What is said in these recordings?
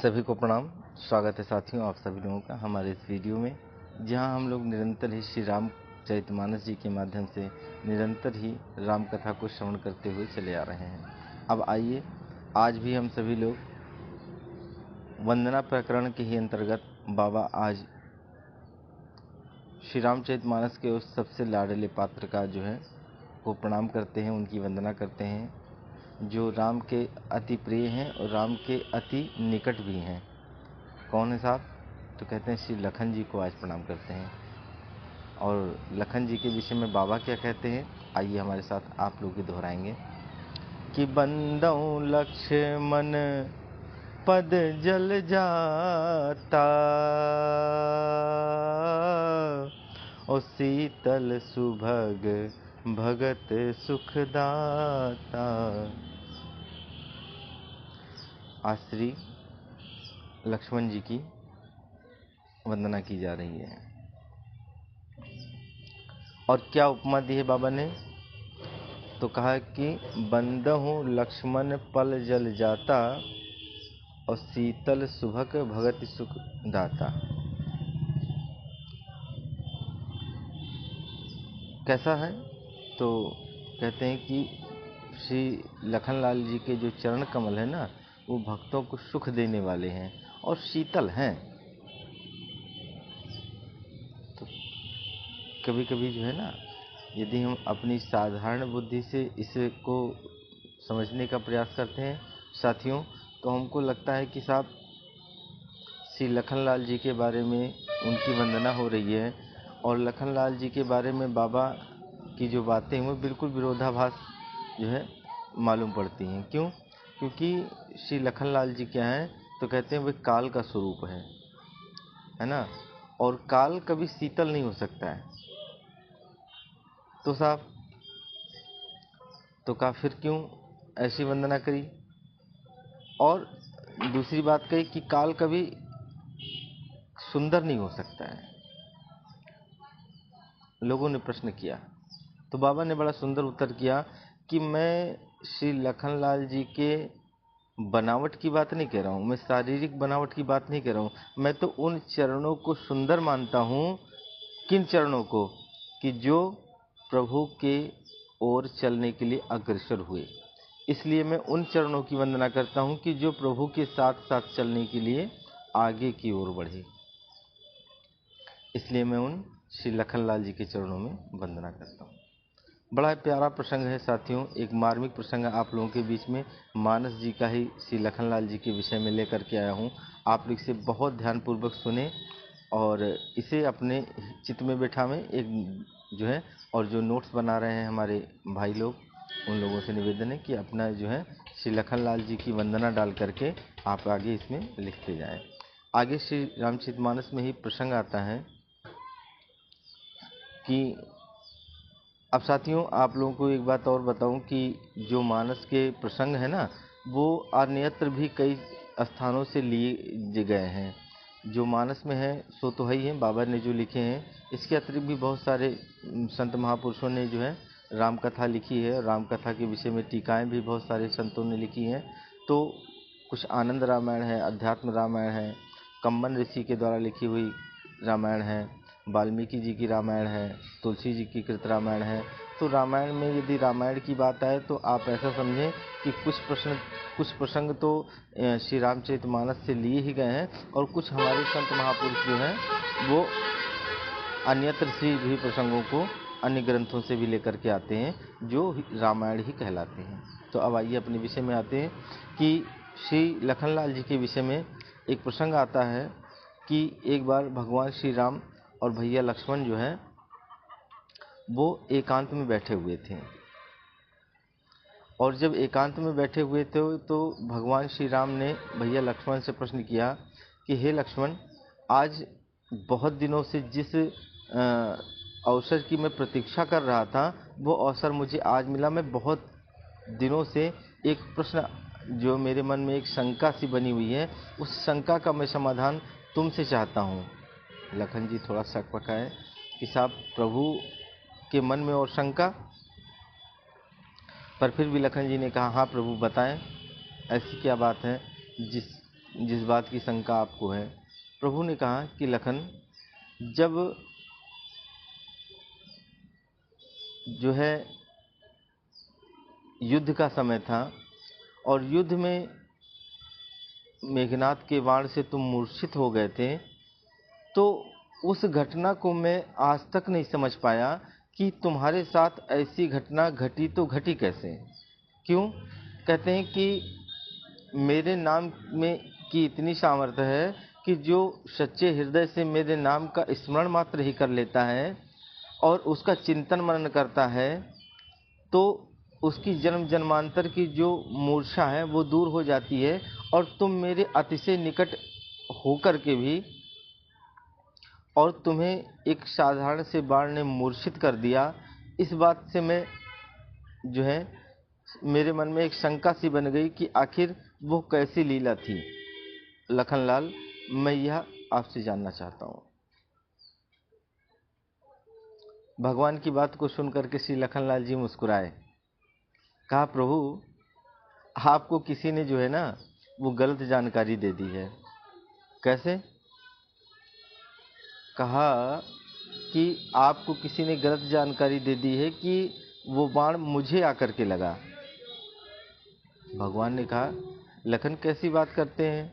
सभी को प्रणाम। स्वागत है साथियों आप सभी लोगों का हमारे इस वीडियो में, जहां हम लोग निरंतर ही श्री रामचरितमानस जी के माध्यम से निरंतर ही राम कथा को श्रवण करते हुए चले आ रहे हैं। अब आइए, आज भी हम सभी लोग वंदना प्रकरण के ही अंतर्गत बाबा आज श्री रामचरितमानस के उस सबसे लाडले पात्र का को प्रणाम करते हैं, उनकी वंदना करते हैं, जो राम के अति प्रिय हैं और राम के अति निकट भी हैं। कौन है साहब? तो कहते हैं श्री लखन जी को आज प्रणाम करते हैं। और लखन जी के विषय में बाबा क्या कहते हैं, आइए हमारे साथ आप लोग दोहराएंगे कि बंदौ लक्ष्मण पद जल जाता, और शीतल सुभग भगत सुखदाता। आज श्री लक्ष्मण जी की वंदना की जा रही है। और क्या उपमा दी है बाबा ने? तो कहा कि बंदहु लक्ष्मण पल जल जाता, और शीतल सुभग भगत सुख दाता। कैसा है? तो कहते हैं कि श्री लखनलाल जी के जो चरण कमल है ना, वो भक्तों को सुख देने वाले हैं और शीतल हैं। तो कभी कभी ना, यदि हम अपनी साधारण बुद्धि से इसको समझने का प्रयास करते हैं साथियों, तो हमको लगता है कि साहब श्री लखनलाल जी के बारे में उनकी वंदना हो रही है, और लखनलाल जी के बारे में बाबा की जो बातें हैं वो बिल्कुल विरोधाभास मालूम पड़ती हैं। क्यों? क्योंकि श्री लखनलाल जी क्या हैं? तो कहते हैं वे काल का स्वरूप है ना, और काल कभी शीतल नहीं हो सकता है। तो साहब तो का फिर क्यों ऐसी वंदना करी? और दूसरी बात कही कि काल कभी सुंदर नहीं हो सकता है। लोगों ने प्रश्न किया, तो बाबा ने बड़ा सुंदर उत्तर किया कि मैं श्री लखनलाल जी के बनावट की बात नहीं कह रहा हूँ, मैं शारीरिक बनावट की बात नहीं कह रहा हूँ, मैं तो उन चरणों को सुंदर मानता हूँ। किन चरणों को? कि जो प्रभु के ओर चलने के लिए अग्रसर हुए। इसलिए मैं उन चरणों की वंदना करता हूँ कि जो प्रभु के साथ साथ चलने के लिए आगे की ओर बढ़े। इसलिए मैं उन श्री लखनलाल जी के चरणों में वंदना करता हूँ। बड़ा प्यारा प्रसंग है साथियों, एक मार्मिक प्रसंग आप लोगों के बीच में मानस जी का ही श्री लखनलाल जी के विषय में लेकर के आया हूँ। आप लोग इसे बहुत ध्यानपूर्वक सुने और इसे अपने चित्त में बैठावें। एक और जो नोट्स बना रहे हैं हमारे भाई लोग, उन लोगों से निवेदन है कि अपना श्री लखनलाल जी की वंदना डाल करके आप आगे इसमें लिखते जाएं। आगे श्री रामचरितमानस में ही प्रसंग आता है कि अब साथियों आप लोगों को एक बात और बताऊं कि जो मानस के प्रसंग है ना, वो अन्यत्र भी कई स्थानों से लिए गए हैं। जो मानस में है सो तो है ही है, बाबा ने जो लिखे हैं। इसके अतिरिक्त भी बहुत सारे संत महापुरुषों ने राम कथा लिखी है। राम कथा के विषय में टीकाएं भी बहुत सारे संतों ने लिखी हैं। तो कुछ आनंद रामायण है, अध्यात्म रामायण है, कम्बन ऋषि के द्वारा लिखी हुई रामायण है, वाल्मीकि जी की रामायण है, तुलसी जी की कृत रामायण है। तो रामायण में यदि रामायण की बात आए तो आप ऐसा समझें कि कुछ प्रसंग तो श्री रामचरितमानस से लिए ही गए हैं, और कुछ हमारे संत महापुरुष जो हैं वो अन्यत्र से भी प्रसंगों को अन्य ग्रंथों से भी लेकर के आते हैं, जो रामायण ही कहलाते हैं। तो अब आइए अपने विषय में आते हैं कि श्री लखनलाल जी के विषय में एक प्रसंग आता है कि एक बार भगवान श्री राम और भैया लक्ष्मण वो एकांत में बैठे हुए थे। और जब एकांत में बैठे हुए थे तो भगवान श्री राम ने भैया लक्ष्मण से प्रश्न किया कि हे लक्ष्मण, आज बहुत दिनों से जिस अवसर की मैं प्रतीक्षा कर रहा था, वो अवसर मुझे आज मिला। मैं बहुत दिनों से एक प्रश्न जो मेरे मन में एक शंका सी बनी हुई है, उस शंका का मैं समाधान तुमसे चाहता हूँ। लखन जी थोड़ा शक पकाए कि साहब प्रभु के मन में और शंका, पर फिर भी लखन जी ने कहा हाँ प्रभु बताएं, ऐसी क्या बात है जिस बात की शंका आपको है। प्रभु ने कहा कि लखन, जब जो है युद्ध का समय था और युद्ध में मेघनाद के बाण से तुम मूर्छित हो गए थे, तो उस घटना को मैं आज तक नहीं समझ पाया कि तुम्हारे साथ ऐसी घटना घटी तो घटी कैसे। क्यों? कहते हैं कि मेरे नाम में की इतनी सामर्थ्य है कि जो सच्चे हृदय से मेरे नाम का स्मरण मात्र ही कर लेता है और उसका चिंतन मनन करता है, तो उसकी जन्म जन्मांतर की जो मूर्छा है वो दूर हो जाती है। और तुम मेरे अतिशय निकट होकर के भी और तुम्हें एक साधारण से बाण ने मूर्छित कर दिया, इस बात से मैं जो है मेरे मन में एक शंका सी बन गई कि आखिर वो कैसी लीला थी। लखनलाल, मैं यह आपसे जानना चाहता हूँ। भगवान की बात को सुनकर के श्री लखनलाल जी मुस्कुराए। कहा, प्रभु, आपको किसी ने जो है ना वो गलत जानकारी दे दी है। कैसे? कहा कि आपको किसी ने गलत जानकारी दे दी है कि वो बाण मुझे आकर के लगा। भगवान ने कहा, लखन कैसी बात करते हैं?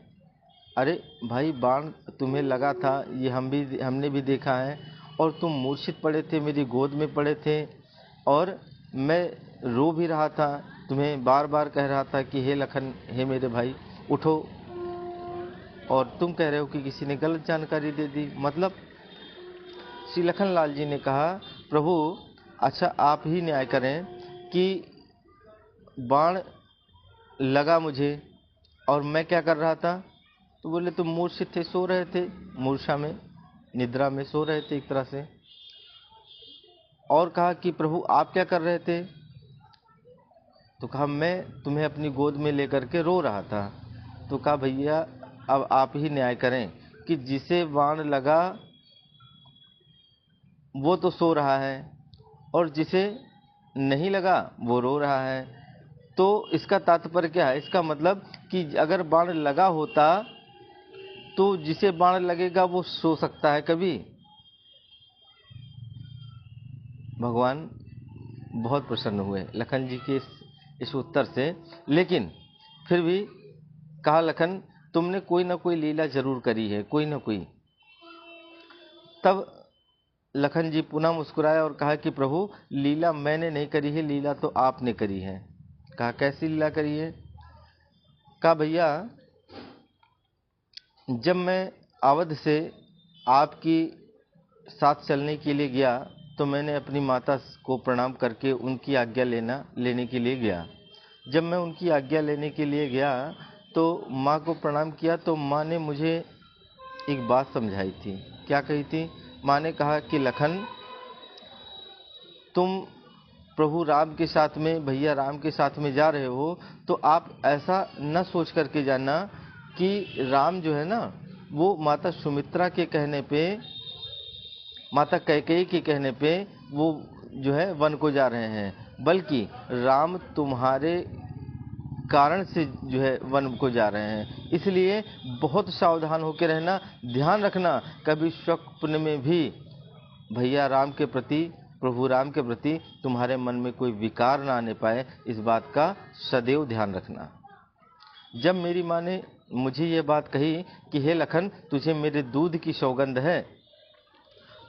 अरे भाई, बाण तुम्हें लगा था ये हमने भी देखा है, और तुम मूर्छित पड़े थे, मेरी गोद में पड़े थे, और मैं रो भी रहा था, तुम्हें बार बार कह रहा था कि हे लखन, हे मेरे भाई, उठो, और तुम कह रहे हो कि किसी ने गलत जानकारी दे दी। मतलब श्री लखनलाल जी ने कहा, प्रभु, अच्छा आप ही न्याय करें कि बाण लगा मुझे और मैं क्या कर रहा था। तो बोले, तुम मूर्छित थे, सो रहे थे, मूर्छा में, निद्रा में सो रहे थे एक तरह से। और कहा कि प्रभु आप क्या कर रहे थे? तो कहा, मैं तुम्हें अपनी गोद में लेकर के रो रहा था। तो कहा, भैया अब आप ही न्याय करें कि जिसे बाण लगा वो तो सो रहा है और जिसे नहीं लगा वो रो रहा है। तो इसका तात्पर्य क्या है? इसका मतलब कि अगर बाण लगा होता तो जिसे बाण लगेगा वो सो सकता है कभी? भगवान बहुत प्रसन्न हुए लखन जी के इस उत्तर से, लेकिन फिर भी कहा, लखन, तुमने कोई ना कोई लीला जरूर करी है, कोई ना कोई। तब लखन जी पुनः मुस्कुराया और कहा कि प्रभु, लीला मैंने नहीं करी है, लीला तो आपने करी है। कहा, कैसी लीला करी है? कहा, भैया, जब मैं अवध से आपकी साथ चलने के लिए गया तो मैंने अपनी माता को प्रणाम करके उनकी आज्ञा लेने के लिए गया। जब मैं उनकी आज्ञा लेने के लिए गया तो माँ को प्रणाम किया, तो माँ ने मुझे एक बात समझाई थी। क्या कही थी? माँ ने कहा कि लखन, तुम प्रभु राम के साथ में, भैया राम के साथ में जा रहे हो, तो आप ऐसा न सोच करके जाना कि राम जो है ना वो माता सुमित्रा के कहने पे, माता कैकेयी के कहने पे वो जो है वन को जा रहे हैं, बल्कि राम तुम्हारे कारण से जो है वन को जा रहे हैं। इसलिए बहुत सावधान होकर रहना, ध्यान रखना कभी स्वप्न में भी भैया राम के प्रति, प्रभु राम के प्रति तुम्हारे मन में कोई विकार ना आने पाए, इस बात का सदैव ध्यान रखना। जब मेरी माँ ने मुझे ये बात कही कि हे लखन, तुझे मेरे दूध की सौगंध है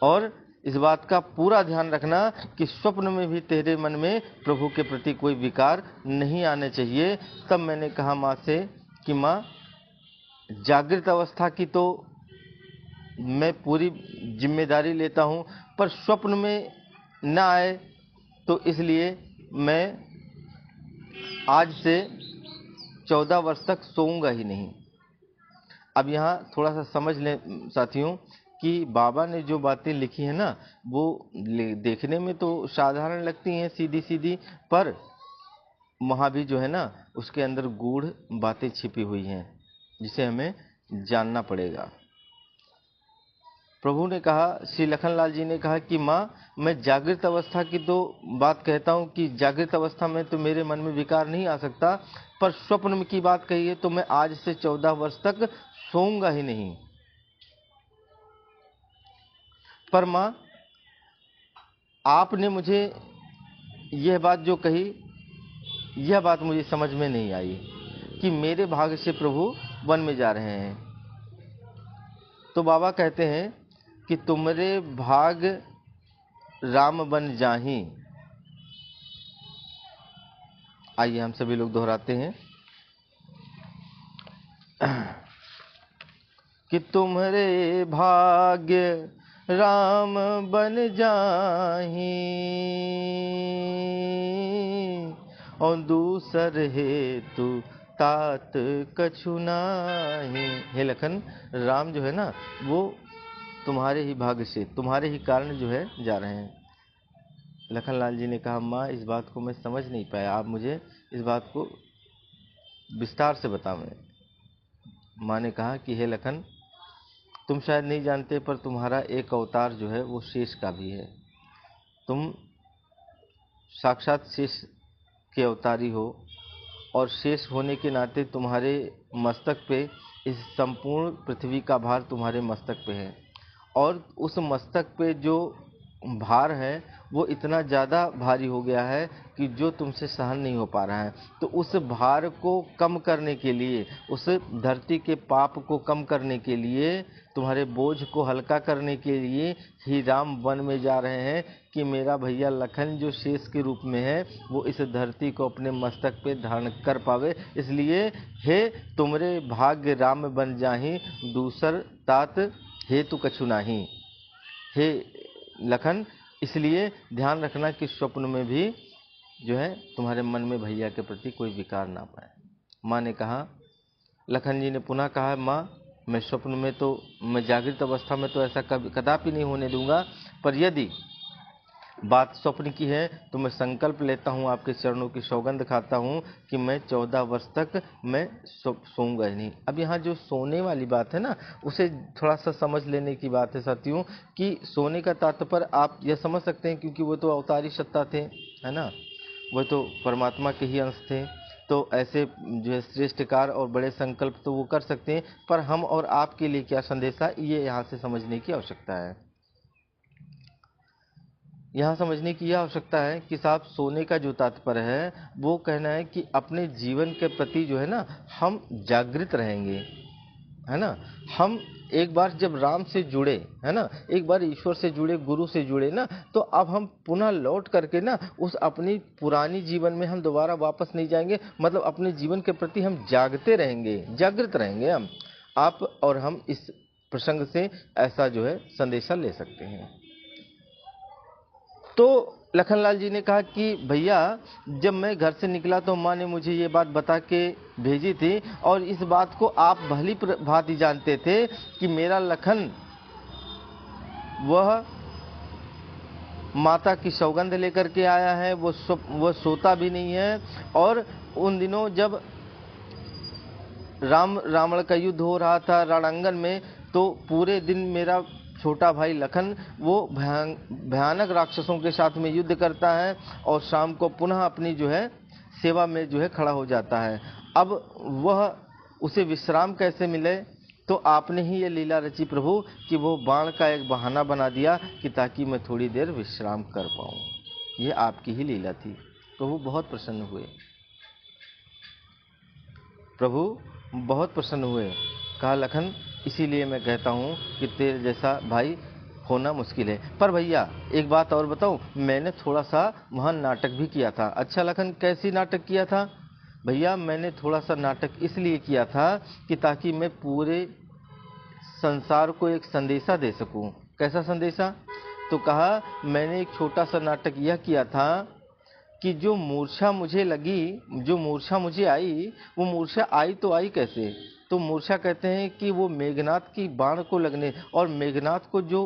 और इस बात का पूरा ध्यान रखना कि स्वप्न में भी तेरे मन में प्रभु के प्रति कोई विकार नहीं आने चाहिए, तब मैंने कहा माँ से कि माँ, जागृत अवस्था की तो मैं पूरी जिम्मेदारी लेता हूँ, पर स्वप्न में न आए, तो इसलिए मैं आज से 14 वर्ष तक सोऊंगा ही नहीं। अब यहाँ थोड़ा सा समझ लें साथियों कि बाबा ने जो बातें लिखी हैं ना, वो देखने में तो साधारण लगती हैं, सीधी सीधी, पर वहाँ भी जो है ना उसके अंदर गूढ़ बातें छिपी हुई हैं जिसे हमें जानना पड़ेगा। प्रभु ने कहा, श्री लखनलाल जी ने कहा कि माँ, मैं जागृत अवस्था की तो बात कहता हूँ कि जागृत अवस्था में तो मेरे मन में विकार नहीं आ सकता, पर स्वप्न की बात कही है तो मैं आज से 14 वर्ष तक सोऊंगा ही नहीं। पर माँ, आपने मुझे यह बात जो कही, यह बात मुझे समझ में नहीं आई कि मेरे भाग्य से प्रभु वन में जा रहे हैं। तो बाबा कहते हैं कि तुमरे भाग राम बन जाही। आइए हम सभी लोग दोहराते हैं कि तुम्हारे भाग्य राम बन जाही और दूसर हेतु तात कछु नाही। हे लखन, राम जो है ना, वो तुम्हारे ही भाग्य से, तुम्हारे ही कारण जो है जा रहे हैं। लखनलाल जी ने कहा, माँ, इस बात को मैं समझ नहीं पाया, आप मुझे इस बात को विस्तार से बतावें। माँ ने कहा कि हे लखन, तुम शायद नहीं जानते, पर तुम्हारा एक अवतार जो है वो शेष का भी है। तुम साक्षात शेष के अवतारी हो, और शेष होने के नाते तुम्हारे मस्तक पे इस संपूर्ण पृथ्वी का भार तुम्हारे मस्तक पे है, और उस मस्तक पे जो भार है वो इतना ज़्यादा भारी हो गया है कि जो तुमसे सहन नहीं हो पा रहा है। तो उस भार को कम करने के लिए, उस धरती के पाप को कम करने के लिए, तुम्हारे बोझ को हल्का करने के लिए ही राम वन में जा रहे हैं कि मेरा भैया लखन जो शेष के रूप में है वो इस धरती को अपने मस्तक पे धारण कर पावे। इसलिए हे तुमरे भाग्य राम बन जाही, दूसर तात हेतु कछु नाही। हे लखन, इसलिए ध्यान रखना कि स्वप्न में भी जो है तुम्हारे मन में भैया के प्रति कोई विकार ना पाए। माँ ने कहा, लखन जी ने पुनः कहा, माँ, मैं स्वप्न में तो, मैं जागृत अवस्था में तो ऐसा कदापि नहीं होने दूंगा, पर यदि बात स्वप्न की है तो मैं संकल्प लेता हूँ, आपके चरणों की सौगंध खाता हूँ कि मैं 14 वर्ष तक मैं सोऊंगा ही नहीं। अब यहाँ जो सोने वाली बात है ना, उसे थोड़ा सा समझ लेने की बात है साथियों, कि सोने का तात्पर्य आप यह समझ सकते हैं, क्योंकि वो तो अवतारी सत्ता थे, है ना, वो तो परमात्मा के ही अंश थे, तो ऐसे जो है श्रेष्ठ कार्य और बड़े संकल्प तो वो कर सकते हैं, पर हम और आपके लिए क्या संदेशा, ये यहाँ से समझने की आवश्यकता है। यहाँ समझने की यह आवश्यकता है कि साहब, सोने का जो तात्पर्य है वो कहना है कि अपने जीवन के प्रति जो है ना, हम जागृत रहेंगे, है ना। हम एक बार जब राम से जुड़े, है ना, एक बार ईश्वर से जुड़े, गुरु से जुड़े ना, तो अब हम पुनः लौट करके ना उस अपनी पुरानी जीवन में हम दोबारा वापस नहीं जाएंगे। मतलब अपने जीवन के प्रति हम जागते रहेंगे, जागृत रहेंगे हम। आप और हम इस प्रसंग से ऐसा जो है संदेशा ले सकते हैं। तो लखनलाल जी ने कहा कि भैया, जब मैं घर से निकला तो माँ ने मुझे ये बात बता के भेजी थी, और इस बात को आप भली भांति जानते थे कि मेरा लखन वह माता की सौगंध लेकर के आया है, वो सोता भी नहीं है। और उन दिनों जब रावण का युद्ध हो रहा था रणांगन में, तो पूरे दिन मेरा छोटा भाई लखन वो भयानक राक्षसों के साथ में युद्ध करता है, और शाम को पुनः अपनी जो है सेवा में जो है खड़ा हो जाता है। अब वह उसे विश्राम कैसे मिले, तो आपने ही ये लीला रची प्रभु कि वो बाण का एक बहाना बना दिया कि ताकि मैं थोड़ी देर विश्राम कर पाऊँ। ये आपकी ही लीला थी। प्रभु बहुत प्रसन्न हुए, प्रभु बहुत प्रसन्न हुए। कहा, लखन, इसीलिए मैं कहता हूँ कि तेरे जैसा भाई होना मुश्किल है। पर भैया एक बात और बताऊँ, मैंने थोड़ा सा वहाँ नाटक भी किया था। अच्छा लखन, कैसी नाटक किया था? भैया मैंने थोड़ा सा नाटक इसलिए किया था कि ताकि मैं पूरे संसार को एक संदेशा दे सकूं। कैसा संदेशा? तो कहा, मैंने एक छोटा सा नाटक यह किया था कि जो मूर्छा मुझे लगी, जो मूर्छा मुझे आई, वो मूर्छा आई तो आई कैसे? तो मूर्छा कहते हैं कि वो मेघनाथ की बाण को लगने, और मेघनाथ को जो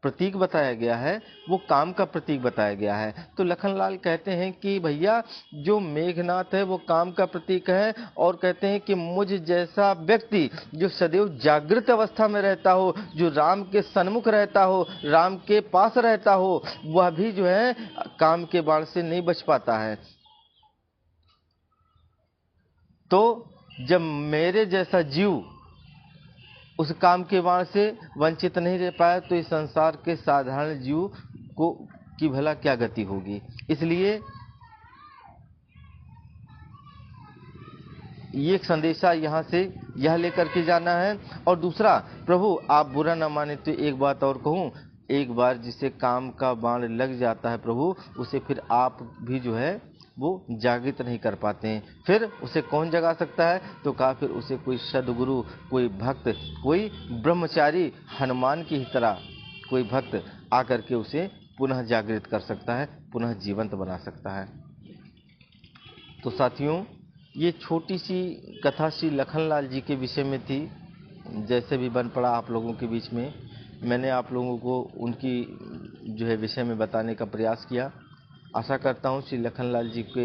प्रतीक बताया गया है वो काम का प्रतीक बताया गया है। तो लखनलाल कहते हैं कि भैया जो मेघनाथ है वो काम का प्रतीक है, और कहते हैं कि मुझ जैसा व्यक्ति जो सदैव जागृत अवस्था में रहता हो, जो राम के सन्मुख रहता हो, राम के पास रहता हो, वह भी जो है काम के बाण से नहीं बच पाता है। तो जब मेरे जैसा जीव उस काम के बाण से वंचित नहीं रह पाया तो इस संसार के साधारण जीव को की भला क्या गति होगी। इसलिए ये एक संदेशा यहाँ से यह लेकर के जाना है। और दूसरा, प्रभु आप बुरा न माने तो एक बात और कहूँ, एक बार जिसे काम का बाण लग जाता है प्रभु, उसे फिर आप भी जो है वो जागृत नहीं कर पाते हैं। फिर उसे कौन जगा सकता है? तो कहा फिर उसे कोई सदगुरु, कोई भक्त, कोई ब्रह्मचारी हनुमान की ही तरह कोई भक्त आकर के उसे पुनः जागृत कर सकता है, पुनः जीवंत बना सकता है। तो साथियों, ये छोटी सी कथा श्री लखनलाल जी के विषय में थी। जैसे भी बन पड़ा आप लोगों के बीच में, मैंने आप लोगों को उनकी जो है विषय में बताने का प्रयास किया। आशा करता हूँ श्री लखनलाल जी के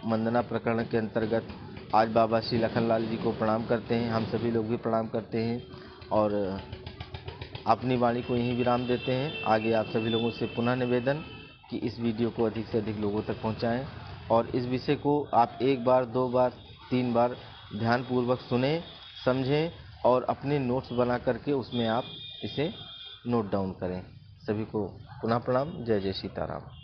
वंदना प्रकरण के अंतर्गत आज बाबा श्री लखनलाल जी को प्रणाम करते हैं, हम सभी लोग भी प्रणाम करते हैं और अपनी वाणी को यहीं विराम देते हैं। आगे आप सभी लोगों से पुनः निवेदन कि इस वीडियो को अधिक से अधिक लोगों तक पहुंचाएं और इस विषय को आप एक बार, दो बार, तीन बार ध्यानपूर्वक सुने, समझें और अपने नोट्स बना करके उसमें आप इसे नोट डाउन करें। सभी को पुनः प्रणाम। जय जय सीताराम।